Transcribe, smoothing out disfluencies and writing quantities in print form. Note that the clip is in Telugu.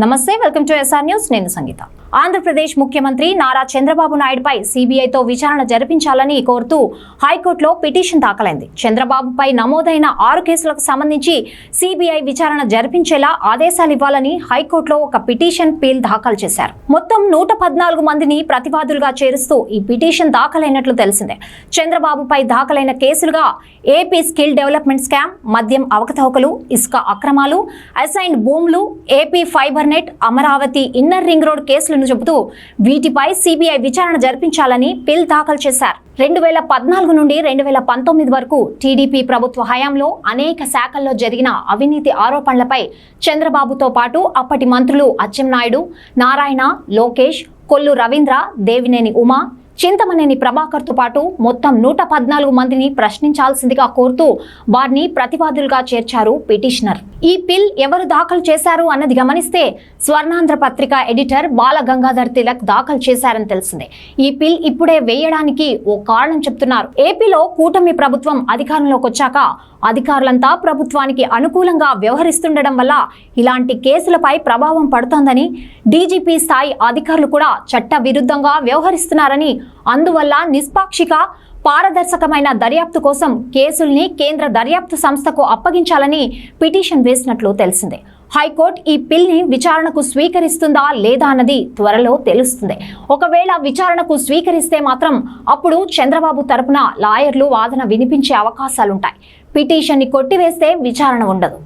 నమస్తే, వెల్కమ్ టు ఎస్ఆర్ న్యూస్. నేను సంగీత. ఆంధ్రప్రదేశ్ ముఖ్యమంత్రి నారా చంద్రబాబు నాయుడుపై సిబిఐతో విచారణ జరిపించాలని కోరుతూ హైకోర్టులో పిటిషన్ దాఖలైంది. చంద్రబాబుపై నమోదైన 6 కేసులకు సంబంధించి సిబిఐ విచారణ జరిపించేలా ఆదేశాలు ఇవ్వాలని హైకోర్టులో ఒక పిటిషన్ పిల్ దాఖలు చేశారు. మొత్తం 114 మందిని ప్రతివాదులుగా చేరుస్తూ ఈ పిటిషన్ దాఖలైనట్లు తెలిసిందే. చంద్రబాబుపై దాఖలైన కేసులుగా ఏపీ స్కిల్ డెవలప్మెంట్ స్కామ్, మద్యం అవకతవకలు, ఇసుక అక్రమాలు, అసైన్డ్ భూములు, AP fibre net, Amaravati inner ring road కేసులను చెబుతూ వీటిపై సిబిఐ విచారణ జరిపించాలని పిల్ దాఖలు చేశారు. 2014 నుండి 2019 వరకు టీడీపీ ప్రభుత్వ హయాంలో అనేక శాఖల్లో జరిగిన అవినీతి ఆరోపణలపై చంద్రబాబుతో పాటు అప్పటి మంత్రులు అచ్చెన్నాయుడు, నారాయణ, లోకేష్, కొల్లు రవీంద్ర, దేవినేని ఉమా, చింతమనేని ప్రభాకర్తో పాటు మొత్తం 114 మందిని ప్రశ్నించాల్సిందిగా కోరుతూ వారిని ప్రతివాదులుగా చేర్చారు పిటిషనర్. ఈ పిల్ ఎవరు దాఖలు చేశారు అన్నది గమనిస్తే స్వర్ణాంధ్ర పత్రిక ఎడిటర్ బాల గంగాధర్ తిలక్ దాఖలు చేశారని తెలిసిందే. ఈ పిల్ ఇప్పుడే వేయడానికి ఓ కారణం చెప్తున్నారు. ఏపీలో కూటమి ప్రభుత్వం అధికారంలోకి వచ్చాక అధికారులంతా ప్రభుత్వానికి అనుకూలంగా వ్యవహరిస్తుండడం వల్ల ఇలాంటి కేసులపై ప్రభావం పడుతోందని, డీజీపీ స్థాయి అధికారులు కూడా చట్ట విరుద్ధంగా వ్యవహరిస్తున్నారని, అందువల్ల నిష్పాక్షిక పారదర్శకమైన దర్యాప్తు కోసం కేసుల్ని కేంద్ర దర్యాప్తు సంస్థకు అప్పగించాలని పిటిషన్ వేసినట్లు తెలిసిందే. హైకోర్టు ఈ పిల్ని విచారణకు స్వీకరిస్తుందా లేదా అన్నది త్వరలో తెలుస్తుంది. ఒకవేళ విచారణకు స్వీకరిస్తే మాత్రం అప్పుడు చంద్రబాబు తరపున లాయర్లు వాదన వినిపించే అవకాశాలుంటాయి. పిటిషన్ని కొట్టివేస్తే విచారణ ఉండదు.